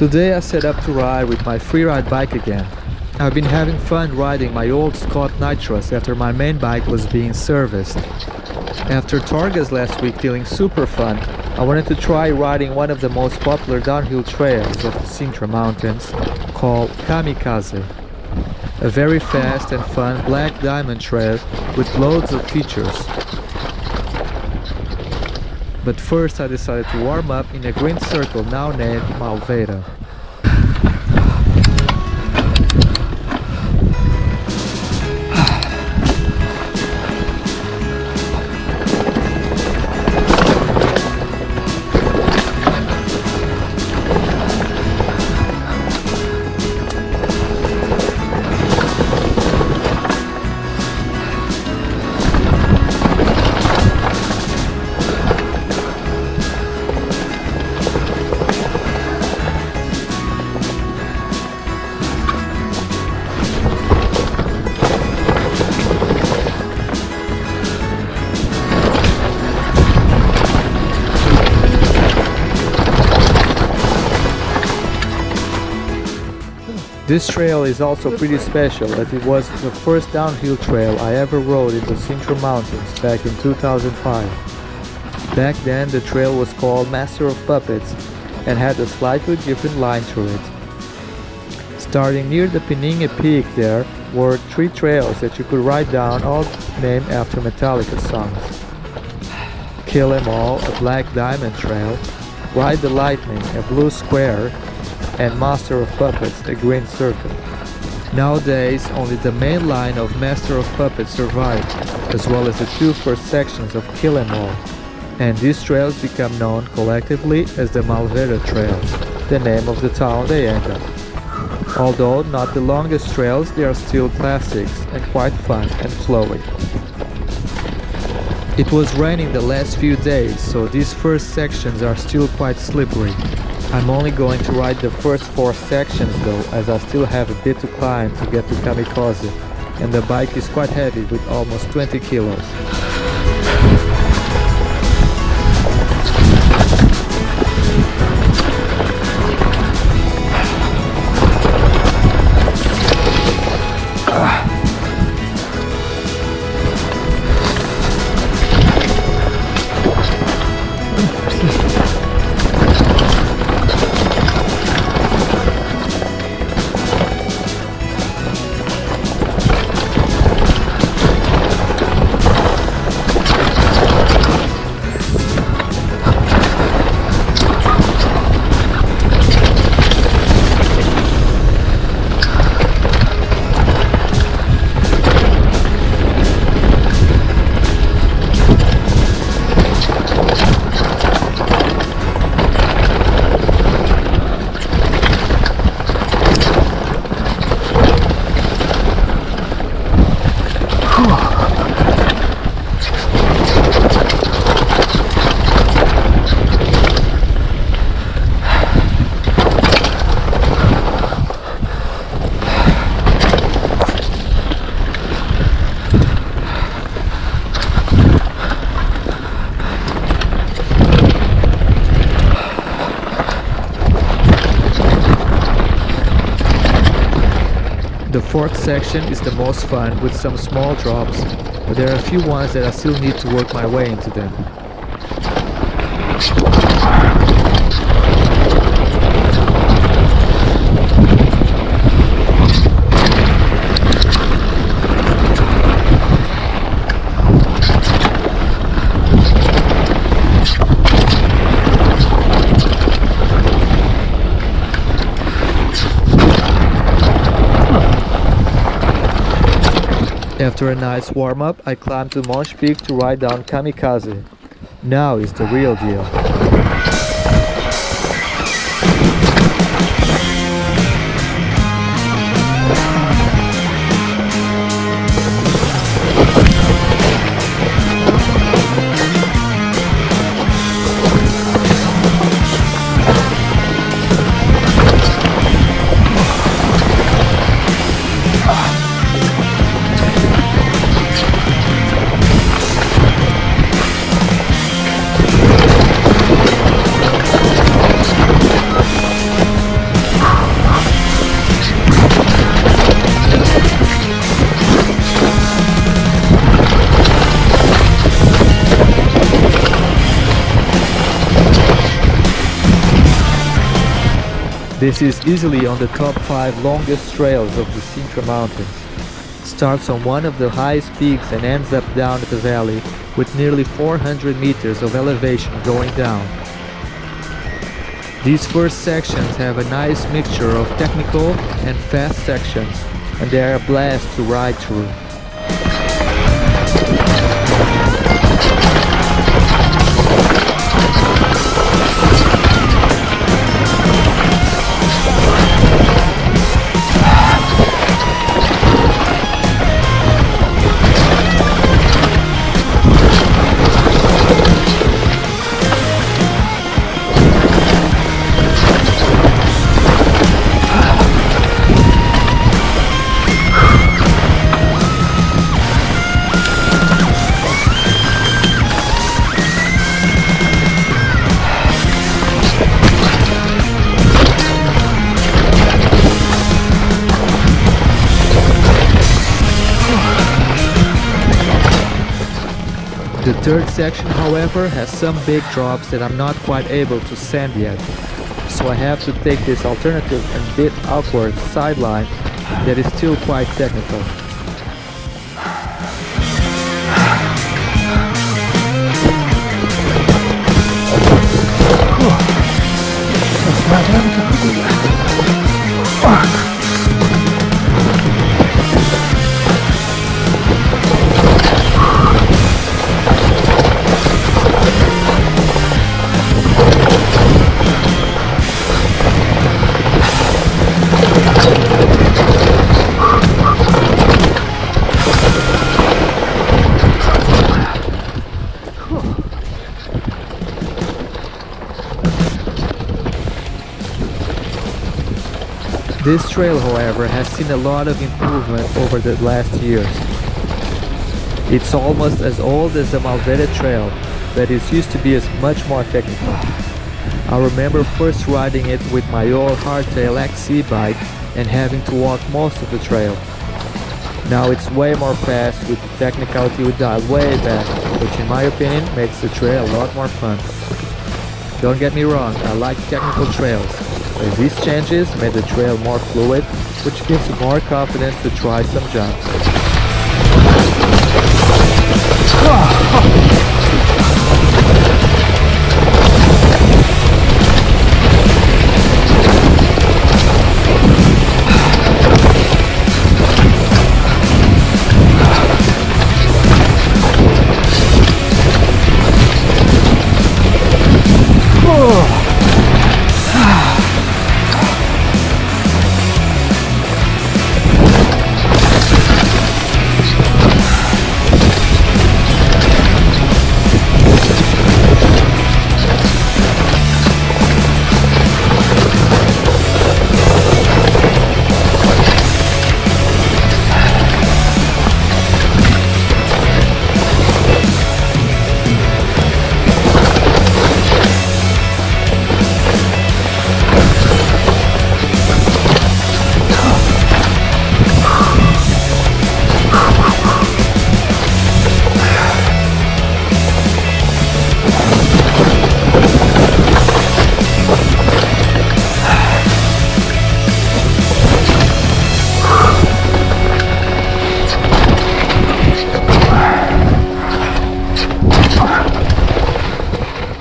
Today I set up to ride with my freeride bike again. I've been having fun riding my old Scott Nitrous after my main bike was being serviced. After Targas last week feeling super fun, I wanted to try riding one of the most popular downhill trails of the Sintra Mountains, called Kamikaze. A very fast and fun black diamond trail with loads of features. But first I decided to warm up in a green circle now named Malveira. This trail is also pretty special, as it was the first downhill trail I ever rode in the Sintra Mountains back in 2005. Back then the trail was called Master of Puppets and had a slightly different line to it. Starting near the Peninha Peak there were 3 trails that you could ride down, all named after Metallica songs. Kill 'Em All, a black diamond trail, Ride the Lightning, a blue square, and Master of Puppets, a green circle. Nowadays, only the main line of Master of Puppets survived, as well as the 2 first sections of Kill 'Em All, and these trails become known collectively as the Malveira Trails, the name of the town they end up. Although not the longest trails, they are still classics and quite fun and flowy. It was raining the last few days, so these first sections are still quite slippery. I'm only going to ride the first 4 sections though, as I still have a bit to climb to get to Kamikaze, and the bike is quite heavy with almost 20 kilos. The 4th section is the most fun, with some small drops, but there are a few ones that I still need to work my way into them. After a nice warm-up, I climbed to Monch Peak to ride down Kamikaze. Now is the real deal. This is easily on the top 5 longest trails of the Sintra Mountains. Starts on one of the highest peaks and ends up down the valley with nearly 400 meters of elevation going down. These first sections have a nice mixture of technical and fast sections, and they are a blast to ride through. The third section, however, has some big drops that I'm not quite able to send yet, so I have to take this alternative and bit awkward sideline that is still quite technical. This trail, however, has seen a lot of improvement over the last years. It's almost as old as the Malverde Trail, but it used to be much more technical. I remember first riding it with my old hardtail XC bike and having to walk most of the trail. Now it's way more fast with the technicality we dialed way back, which in my opinion makes the trail a lot more fun. Don't get me wrong, I like technical trails, but these changes made the trail more fluid, which gives me more confidence to try some jumps.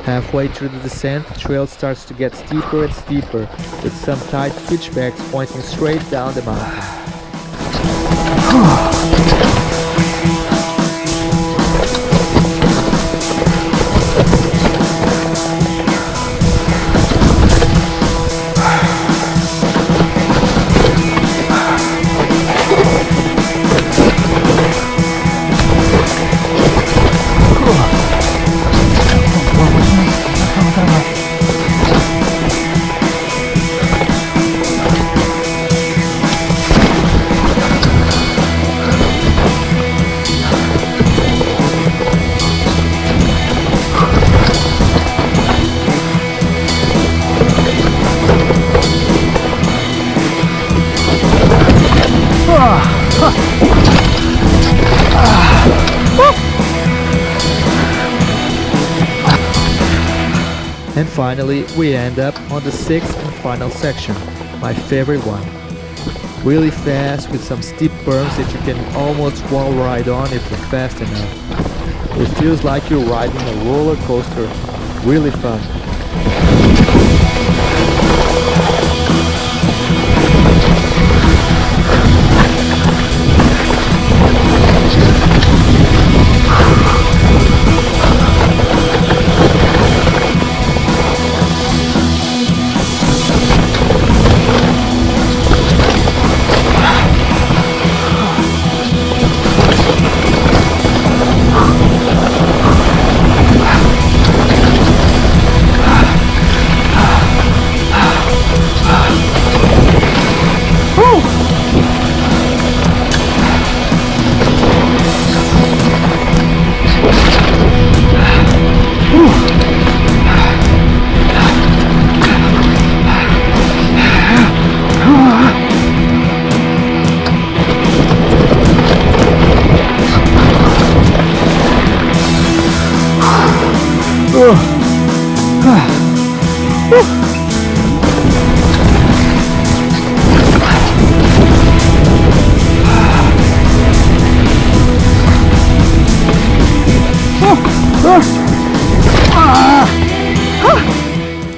Halfway through the descent, the trail starts to get steeper and steeper, with some tight switchbacks pointing straight down the mountain. And finally, we end up on the 6th and final section, my favorite one. Really fast with some steep berms that you can almost wall ride on if you're fast enough. It feels like you're riding a roller coaster. Really fun.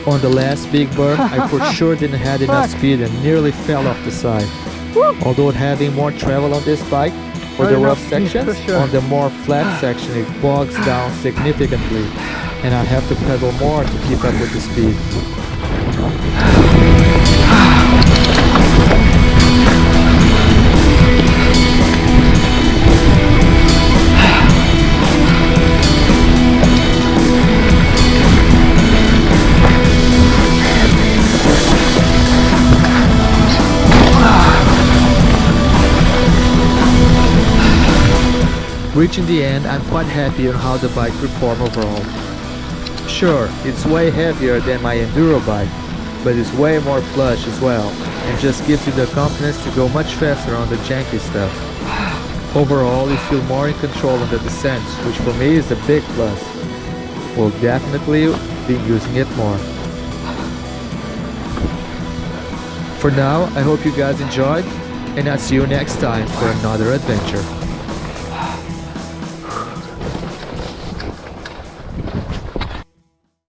On the last big berm, I for sure didn't have enough speed and nearly fell off the side. Although having more travel on this bike for the rough sections, on the more flat section it bogs down significantly and I have to pedal more to keep up with the speed. Reaching the end, I'm quite happy on how the bike performed overall. Sure, it's way heavier than my enduro bike, but it's way more plush as well, and just gives you the confidence to go much faster on the janky stuff. Overall, you feel more in control on the descents, which for me is a big plus. Will definitely be using it more. For now, I hope you guys enjoyed, and I'll see you next time for another adventure.